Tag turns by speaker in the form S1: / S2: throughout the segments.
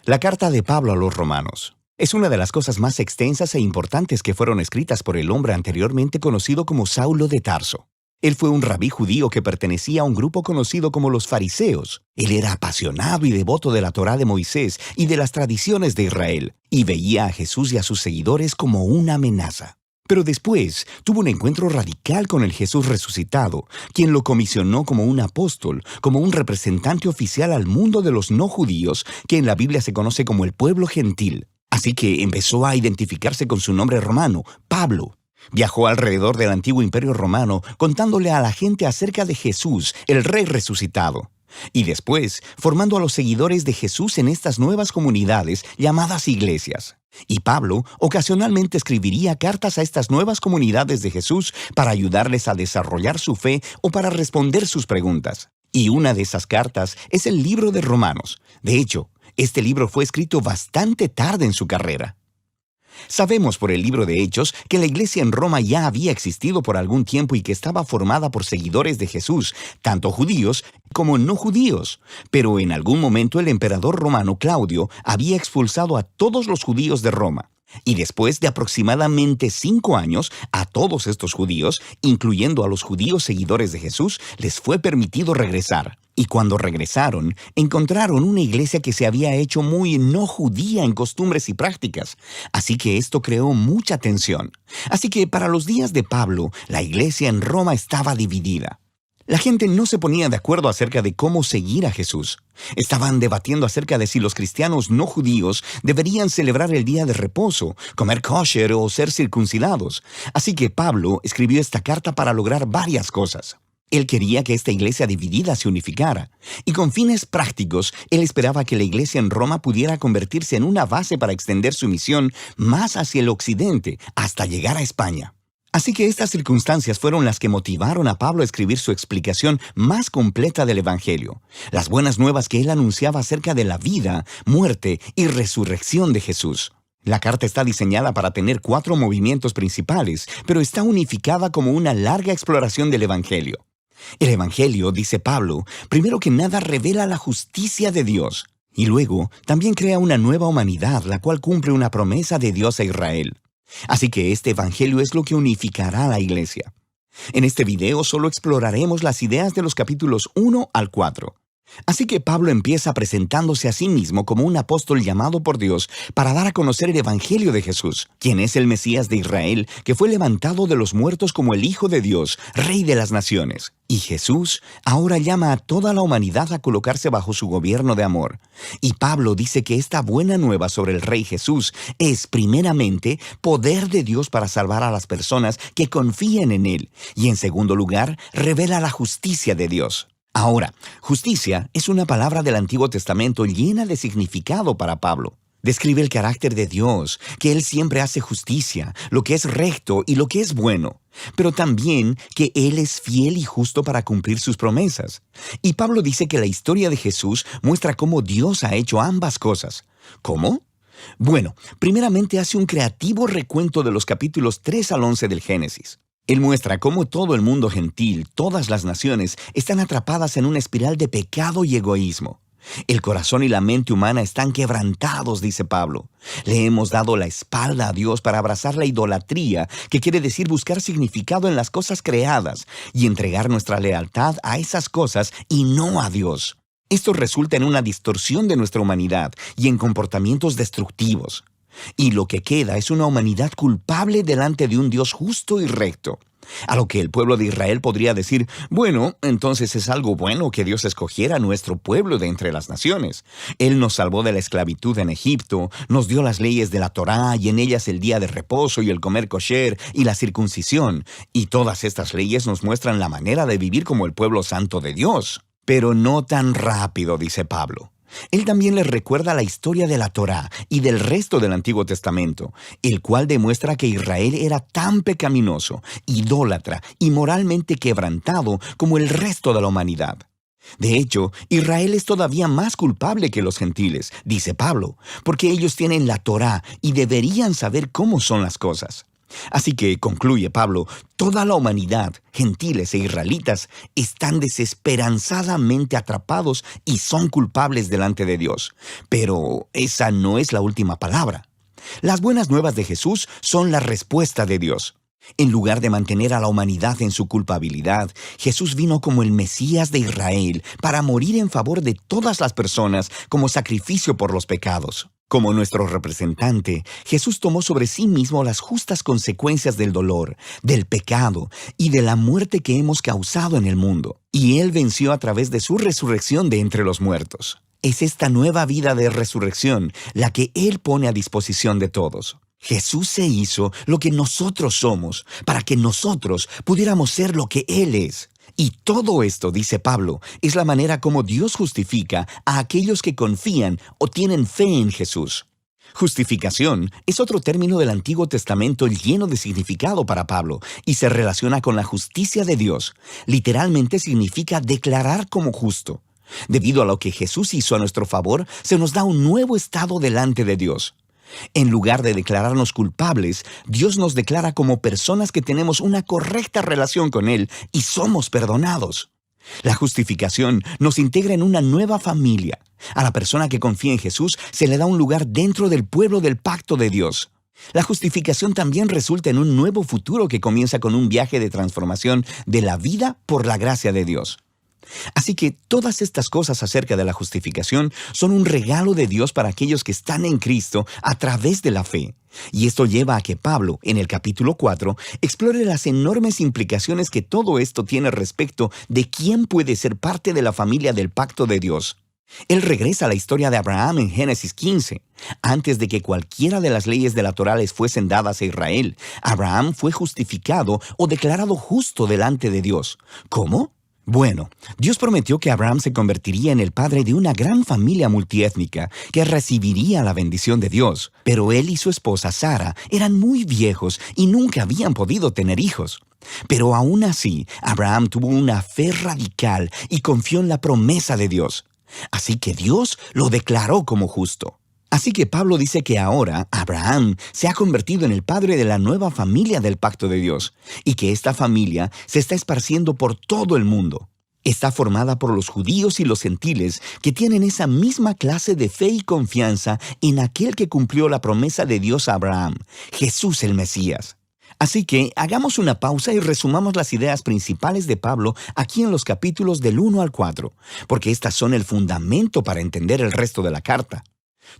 S1: La carta de Pablo a los Romanos es una de las cosas más extensas e importantes que fueron escritas por el hombre anteriormente conocido como Saulo de Tarso. Él fue un rabí judío que pertenecía a un grupo conocido como los fariseos. Él era apasionado y devoto de la Torá de Moisés y de las tradiciones de Israel, y veía a Jesús y a sus seguidores como una amenaza. Pero después tuvo un encuentro radical con el Jesús resucitado, quien lo comisionó como un apóstol, como un representante oficial al mundo de los no judíos, que en la Biblia se conoce como el pueblo gentil. Así que empezó a identificarse con su nombre romano, Pablo. Viajó alrededor del antiguo imperio romano contándole a la gente acerca de Jesús, el Rey resucitado. Y después, formando a los seguidores de Jesús en estas nuevas comunidades llamadas iglesias. Y Pablo ocasionalmente escribiría cartas a estas nuevas comunidades de Jesús para ayudarles a desarrollar su fe o para responder sus preguntas. Y una de esas cartas es el libro de Romanos. De hecho, este libro fue escrito bastante tarde en su carrera. Sabemos por el libro de Hechos que la iglesia en Roma ya había existido por algún tiempo y que estaba formada por seguidores de Jesús, tanto judíos como no judíos. Pero en algún momento el emperador romano Claudio había expulsado a todos los judíos de Roma. Y después de aproximadamente 5 años, a todos estos judíos, incluyendo a los judíos seguidores de Jesús, les fue permitido regresar. Y cuando regresaron, encontraron una iglesia que se había hecho muy no judía en costumbres y prácticas. Así que esto creó mucha tensión. Así que para los días de Pablo, la iglesia en Roma estaba dividida. La gente no se ponía de acuerdo acerca de cómo seguir a Jesús. Estaban debatiendo acerca de si los cristianos no judíos deberían celebrar el día de reposo, comer kosher o ser circuncidados. Así que Pablo escribió esta carta para lograr varias cosas. Él quería que esta iglesia dividida se unificara, y con fines prácticos, él esperaba que la iglesia en Roma pudiera convertirse en una base para extender su misión más hacia el occidente, hasta llegar a España. Así que estas circunstancias fueron las que motivaron a Pablo a escribir su explicación más completa del Evangelio, las buenas nuevas que él anunciaba acerca de la vida, muerte y resurrección de Jesús. La carta está diseñada para tener 4 movimientos principales, pero está unificada como una larga exploración del Evangelio. El Evangelio, dice Pablo, primero que nada revela la justicia de Dios, y luego también crea una nueva humanidad, la cual cumple una promesa de Dios a Israel. Así que este Evangelio es lo que unificará a la iglesia. En este video solo exploraremos las ideas de los capítulos 1 al 4. Así que Pablo empieza presentándose a sí mismo como un apóstol llamado por Dios para dar a conocer el Evangelio de Jesús, quien es el Mesías de Israel, que fue levantado de los muertos como el Hijo de Dios, Rey de las Naciones. Y Jesús ahora llama a toda la humanidad a colocarse bajo su gobierno de amor. Y Pablo dice que esta buena nueva sobre el Rey Jesús es, primeramente, poder de Dios para salvar a las personas que confíen en Él. Y en segundo lugar, revela la justicia de Dios. Ahora, justicia es una palabra del Antiguo Testamento llena de significado para Pablo. Describe el carácter de Dios, que Él siempre hace justicia, lo que es recto y lo que es bueno, pero también que Él es fiel y justo para cumplir sus promesas. Y Pablo dice que la historia de Jesús muestra cómo Dios ha hecho ambas cosas. ¿Cómo? Bueno, primeramente hace un creativo recuento de los capítulos 3 al 11 del Génesis. Él muestra cómo todo el mundo gentil, todas las naciones, están atrapadas en una espiral de pecado y egoísmo. El corazón y la mente humana están quebrantados, dice Pablo. Le hemos dado la espalda a Dios para abrazar la idolatría, que quiere decir buscar significado en las cosas creadas y entregar nuestra lealtad a esas cosas y no a Dios. Esto resulta en una distorsión de nuestra humanidad y en comportamientos destructivos. Y lo que queda es una humanidad culpable delante de un Dios justo y recto. A lo que el pueblo de Israel podría decir, bueno, entonces es algo bueno que Dios escogiera a nuestro pueblo de entre las naciones. Él nos salvó de la esclavitud en Egipto, nos dio las leyes de la Torá y en ellas el día de reposo y el comer kosher y la circuncisión. Y todas estas leyes nos muestran la manera de vivir como el pueblo santo de Dios. Pero no tan rápido, dice Pablo. Él también les recuerda la historia de la Torá y del resto del Antiguo Testamento, el cual demuestra que Israel era tan pecaminoso, idólatra y moralmente quebrantado como el resto de la humanidad. De hecho, Israel es todavía más culpable que los gentiles, dice Pablo, porque ellos tienen la Torá y deberían saber cómo son las cosas. Así que, concluye Pablo, toda la humanidad, gentiles e israelitas, están desesperanzadamente atrapados y son culpables delante de Dios. Pero esa no es la última palabra. Las buenas nuevas de Jesús son la respuesta de Dios. En lugar de mantener a la humanidad en su culpabilidad, Jesús vino como el Mesías de Israel para morir en favor de todas las personas como sacrificio por los pecados. Como nuestro representante, Jesús tomó sobre sí mismo las justas consecuencias del dolor, del pecado y de la muerte que hemos causado en el mundo. Y Él venció a través de su resurrección de entre los muertos. Es esta nueva vida de resurrección la que Él pone a disposición de todos. Jesús se hizo lo que nosotros somos, para que nosotros pudiéramos ser lo que Él es. Y todo esto, dice Pablo, es la manera como Dios justifica a aquellos que confían o tienen fe en Jesús. Justificación es otro término del Antiguo Testamento lleno de significado para Pablo y se relaciona con la justicia de Dios. Literalmente significa declarar como justo. Debido a lo que Jesús hizo a nuestro favor, se nos da un nuevo estado delante de Dios. En lugar de declararnos culpables, Dios nos declara como personas que tenemos una correcta relación con Él y somos perdonados. La justificación nos integra en una nueva familia. A la persona que confía en Jesús se le da un lugar dentro del pueblo del pacto de Dios. La justificación también resulta en un nuevo futuro que comienza con un viaje de transformación de la vida por la gracia de Dios. Así que todas estas cosas acerca de la justificación son un regalo de Dios para aquellos que están en Cristo a través de la fe. Y esto lleva a que Pablo, en el capítulo 4, explore las enormes implicaciones que todo esto tiene respecto de quién puede ser parte de la familia del pacto de Dios. Él regresa a la historia de Abraham en Génesis 15. Antes de que cualquiera de las leyes de la Torá les fuesen dadas a Israel, Abraham fue justificado o declarado justo delante de Dios. ¿Cómo? Bueno, Dios prometió que Abraham se convertiría en el padre de una gran familia multiétnica que recibiría la bendición de Dios. Pero él y su esposa Sara eran muy viejos y nunca habían podido tener hijos. Pero aún así, Abraham tuvo una fe radical y confió en la promesa de Dios. Así que Dios lo declaró como justo. Así que Pablo dice que ahora Abraham se ha convertido en el padre de la nueva familia del pacto de Dios y que esta familia se está esparciendo por todo el mundo. Está formada por los judíos y los gentiles que tienen esa misma clase de fe y confianza en aquel que cumplió la promesa de Dios a Abraham, Jesús el Mesías. Así que hagamos una pausa y resumamos las ideas principales de Pablo aquí en los capítulos del 1 al 4, porque estas son el fundamento para entender el resto de la carta.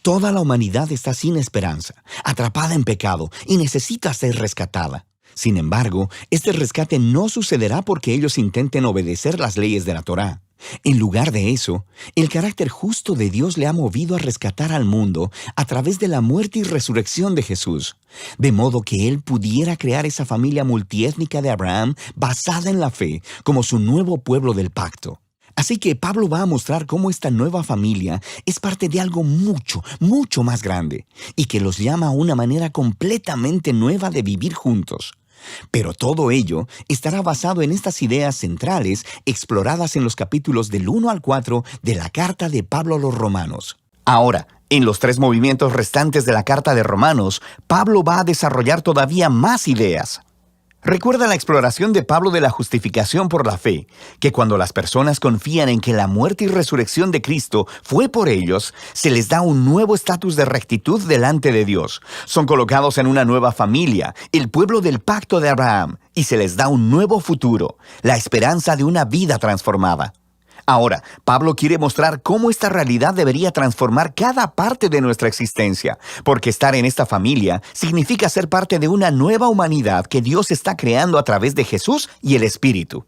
S1: Toda la humanidad está sin esperanza, atrapada en pecado y necesita ser rescatada. Sin embargo, este rescate no sucederá porque ellos intenten obedecer las leyes de la Torá. En lugar de eso, el carácter justo de Dios le ha movido a rescatar al mundo a través de la muerte y resurrección de Jesús, de modo que Él pudiera crear esa familia multiétnica de Abraham basada en la fe como su nuevo pueblo del pacto. Así que Pablo va a mostrar cómo esta nueva familia es parte de algo mucho, mucho más grande y que los llama a una manera completamente nueva de vivir juntos. Pero todo ello estará basado en estas ideas centrales exploradas en los capítulos del 1 al 4 de la carta de Pablo a los Romanos. Ahora, en los 3 movimientos restantes de la carta de Romanos, Pablo va a desarrollar todavía más ideas. Recuerda la exploración de Pablo de la justificación por la fe, que cuando las personas confían en que la muerte y resurrección de Cristo fue por ellos, se les da un nuevo estatus de rectitud delante de Dios. Son colocados en una nueva familia, el pueblo del pacto de Abraham, y se les da un nuevo futuro, la esperanza de una vida transformada. Ahora, Pablo quiere mostrar cómo esta realidad debería transformar cada parte de nuestra existencia, porque estar en esta familia significa ser parte de una nueva humanidad que Dios está creando a través de Jesús y el Espíritu.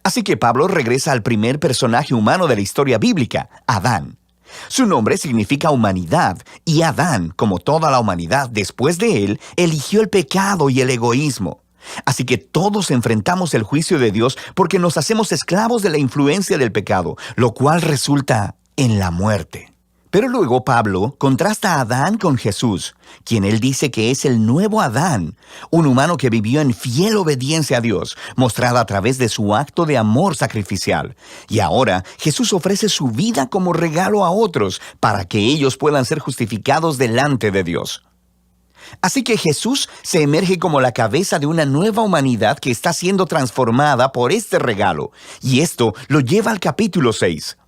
S1: Así que Pablo regresa al primer personaje humano de la historia bíblica, Adán. Su nombre significa humanidad, y Adán, como toda la humanidad después de él, eligió el pecado y el egoísmo. Así que todos enfrentamos el juicio de Dios porque nos hacemos esclavos de la influencia del pecado, lo cual resulta en la muerte. Pero luego Pablo contrasta a Adán con Jesús, quien él dice que es el nuevo Adán, un humano que vivió en fiel obediencia a Dios, mostrada a través de su acto de amor sacrificial. Y ahora Jesús ofrece su vida como regalo a otros para que ellos puedan ser justificados delante de Dios. Así que Jesús se emerge como la cabeza de una nueva humanidad que está siendo transformada por este regalo, y esto lo lleva al capítulo 6.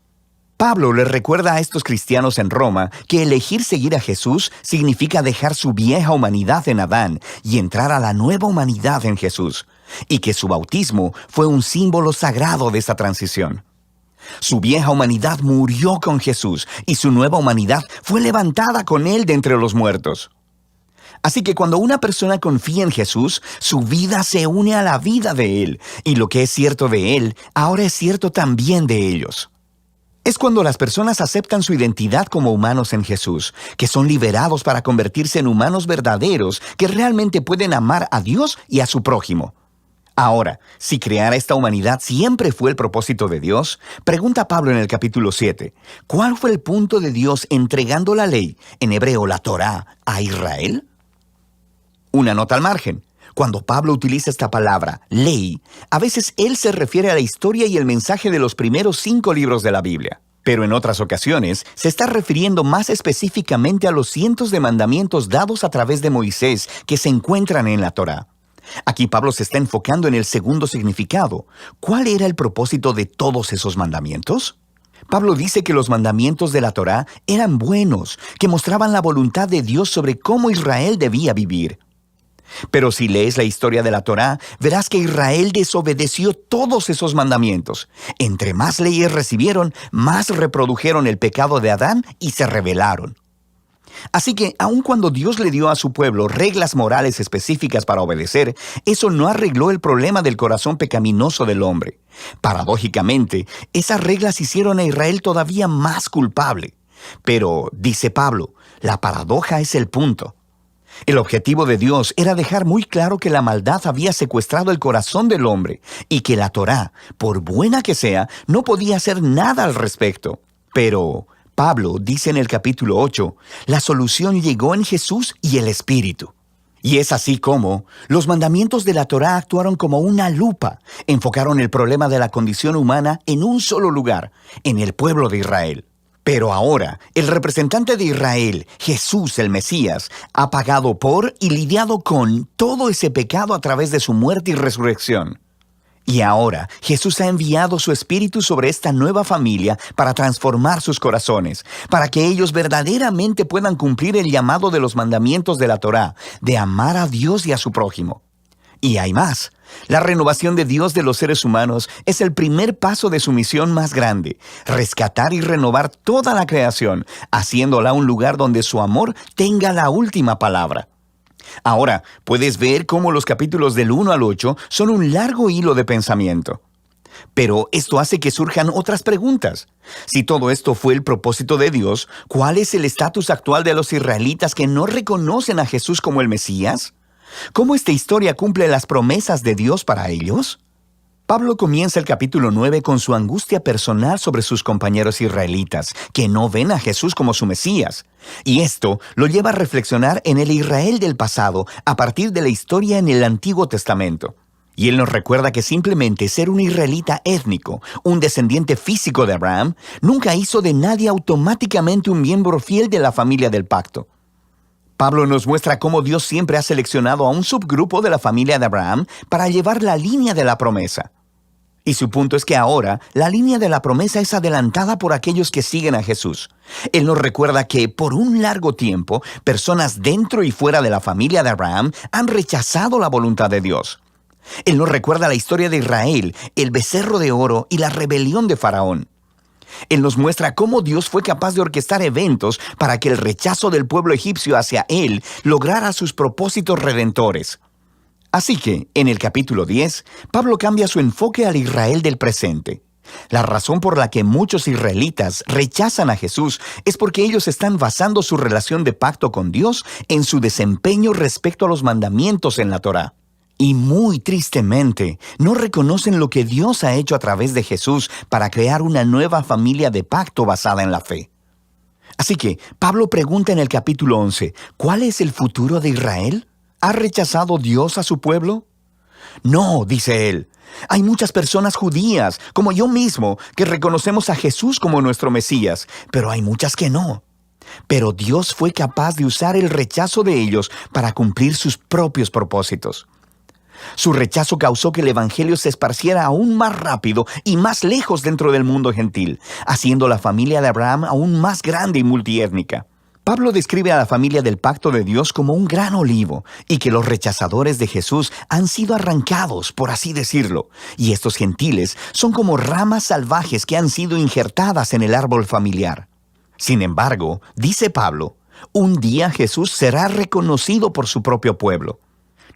S1: Pablo les recuerda a estos cristianos en Roma que elegir seguir a Jesús significa dejar su vieja humanidad en Adán y entrar a la nueva humanidad en Jesús, y que su bautismo fue un símbolo sagrado de esta transición. Su vieja humanidad murió con Jesús y su nueva humanidad fue levantada con Él de entre los muertos. Así que cuando una persona confía en Jesús, su vida se une a la vida de Él, y lo que es cierto de Él, ahora es cierto también de ellos. Es cuando las personas aceptan su identidad como humanos en Jesús, que son liberados para convertirse en humanos verdaderos que realmente pueden amar a Dios y a su prójimo. Ahora, si crear esta humanidad siempre fue el propósito de Dios, pregunta Pablo en el capítulo 7, ¿cuál fue el punto de Dios entregando la ley, en hebreo la Torá, a Israel? Una nota al margen. Cuando Pablo utiliza esta palabra, ley, a veces él se refiere a la historia y el mensaje de los primeros 5 libros de la Biblia. Pero en otras ocasiones se está refiriendo más específicamente a los cientos de mandamientos dados a través de Moisés que se encuentran en la Torá. Aquí Pablo se está enfocando en el segundo significado. ¿Cuál era el propósito de todos esos mandamientos? Pablo dice que los mandamientos de la Torá eran buenos, que mostraban la voluntad de Dios sobre cómo Israel debía vivir. Pero si lees la historia de la Torá, verás que Israel desobedeció todos esos mandamientos. Entre más leyes recibieron, más reprodujeron el pecado de Adán y se rebelaron. Así que, aun cuando Dios le dio a su pueblo reglas morales específicas para obedecer, eso no arregló el problema del corazón pecaminoso del hombre. Paradójicamente, esas reglas hicieron a Israel todavía más culpable. Pero, dice Pablo, la paradoja es el punto. El objetivo de Dios era dejar muy claro que la maldad había secuestrado el corazón del hombre y que la Torá, por buena que sea, no podía hacer nada al respecto. Pero Pablo dice en el capítulo 8, la solución llegó en Jesús y el Espíritu. Y es así como los mandamientos de la Torá actuaron como una lupa, enfocaron el problema de la condición humana en un solo lugar, en el pueblo de Israel. Pero ahora, el representante de Israel, Jesús el Mesías, ha pagado por y lidiado con todo ese pecado a través de su muerte y resurrección. Y ahora, Jesús ha enviado su Espíritu sobre esta nueva familia para transformar sus corazones, para que ellos verdaderamente puedan cumplir el llamado de los mandamientos de la Torá, de amar a Dios y a su prójimo. Y hay más. La renovación de Dios de los seres humanos es el primer paso de su misión más grande, rescatar y renovar toda la creación, haciéndola un lugar donde su amor tenga la última palabra. Ahora, puedes ver cómo los capítulos del 1 al 8 son un largo hilo de pensamiento. Pero esto hace que surjan otras preguntas. Si todo esto fue el propósito de Dios, ¿cuál es el estatus actual de los israelitas que no reconocen a Jesús como el Mesías? ¿Cómo esta historia cumple las promesas de Dios para ellos? Pablo comienza el capítulo 9 con su angustia personal sobre sus compañeros israelitas, que no ven a Jesús como su Mesías. Y esto lo lleva a reflexionar en el Israel del pasado a partir de la historia en el Antiguo Testamento. Y él nos recuerda que simplemente ser un israelita étnico, un descendiente físico de Abraham, nunca hizo de nadie automáticamente un miembro fiel de la familia del pacto. Pablo nos muestra cómo Dios siempre ha seleccionado a un subgrupo de la familia de Abraham para llevar la línea de la promesa. Y su punto es que ahora la línea de la promesa es adelantada por aquellos que siguen a Jesús. Él nos recuerda que por un largo tiempo, personas dentro y fuera de la familia de Abraham han rechazado la voluntad de Dios. Él nos recuerda la historia de Israel, el becerro de oro y la rebelión de Faraón. Él nos muestra cómo Dios fue capaz de orquestar eventos para que el rechazo del pueblo egipcio hacia Él lograra sus propósitos redentores. Así que, en el capítulo 10, Pablo cambia su enfoque al Israel del presente. La razón por la que muchos israelitas rechazan a Jesús es porque ellos están basando su relación de pacto con Dios en su desempeño respecto a los mandamientos en la Torá. Y muy tristemente, no reconocen lo que Dios ha hecho a través de Jesús para crear una nueva familia de pacto basada en la fe. Así que, Pablo pregunta en el capítulo 11, ¿cuál es el futuro de Israel? ¿Ha rechazado Dios a su pueblo? No, dice él. Hay muchas personas judías, como yo mismo, que reconocemos a Jesús como nuestro Mesías, pero hay muchas que no. Pero Dios fue capaz de usar el rechazo de ellos para cumplir sus propios propósitos. Su rechazo causó que el Evangelio se esparciera aún más rápido y más lejos dentro del mundo gentil, haciendo la familia de Abraham aún más grande y multiétnica. Pablo describe a la familia del pacto de Dios como un gran olivo y que los rechazadores de Jesús han sido arrancados, por así decirlo, y estos gentiles son como ramas salvajes que han sido injertadas en el árbol familiar. Sin embargo, dice Pablo, un día Jesús será reconocido por su propio pueblo.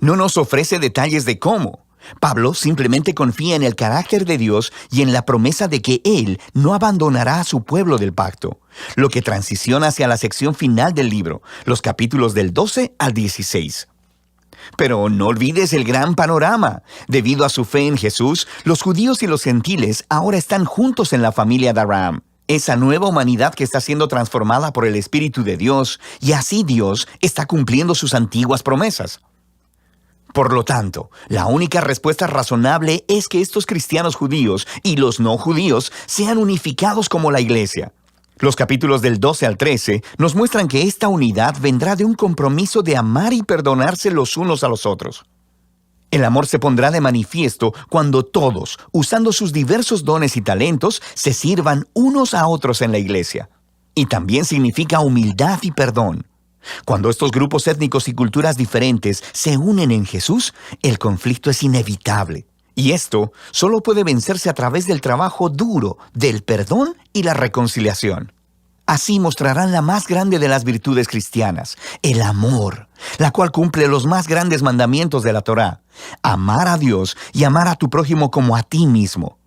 S1: No nos ofrece detalles de cómo. Pablo simplemente confía en el carácter de Dios y en la promesa de que Él no abandonará a su pueblo del pacto, lo que transiciona hacia la sección final del libro, los capítulos del 12 al 16. Pero no olvides el gran panorama. Debido a su fe en Jesús, los judíos y los gentiles ahora están juntos en la familia de Abraham. Esa nueva humanidad que está siendo transformada por el Espíritu de Dios, y así Dios está cumpliendo sus antiguas promesas. Por lo tanto, la única respuesta razonable es que estos cristianos judíos y los no judíos sean unificados como la iglesia. Los capítulos del 12 al 13 nos muestran que esta unidad vendrá de un compromiso de amar y perdonarse los unos a los otros. El amor se pondrá de manifiesto cuando todos, usando sus diversos dones y talentos, se sirvan unos a otros en la iglesia. Y también significa humildad y perdón. Cuando estos grupos étnicos y culturas diferentes se unen en Jesús, el conflicto es inevitable. Y esto solo puede vencerse a través del trabajo duro, del perdón y la reconciliación. Así mostrarán la más grande de las virtudes cristianas, el amor, la cual cumple los más grandes mandamientos de la Torá: amar a Dios y amar a tu prójimo como a ti mismo.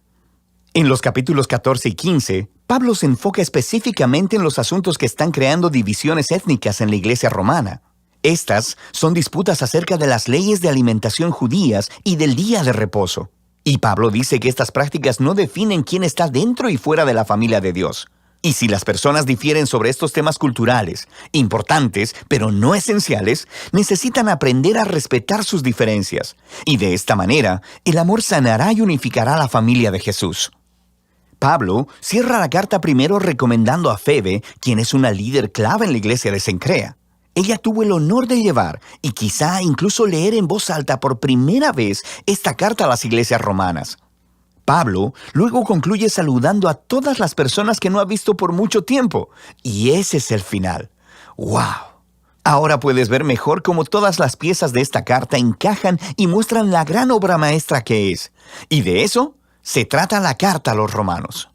S1: En los capítulos 14 y 15, Pablo se enfoca específicamente en los asuntos que están creando divisiones étnicas en la iglesia romana. Estas son disputas acerca de las leyes de alimentación judías y del día de reposo. Y Pablo dice que estas prácticas no definen quién está dentro y fuera de la familia de Dios. Y si las personas difieren sobre estos temas culturales, importantes pero no esenciales, necesitan aprender a respetar sus diferencias. Y de esta manera, el amor sanará y unificará a la familia de Jesús. Pablo cierra la carta primero recomendando a Febe, quien es una líder clave en la iglesia de Cencrea. Ella tuvo el honor de llevar y quizá incluso leer en voz alta por primera vez esta carta a las iglesias romanas. Pablo luego concluye saludando a todas las personas que no ha visto por mucho tiempo. Y ese es el final. ¡Wow! Ahora puedes ver mejor cómo todas las piezas de esta carta encajan y muestran la gran obra maestra que es. Y de eso se trata la carta a los romanos.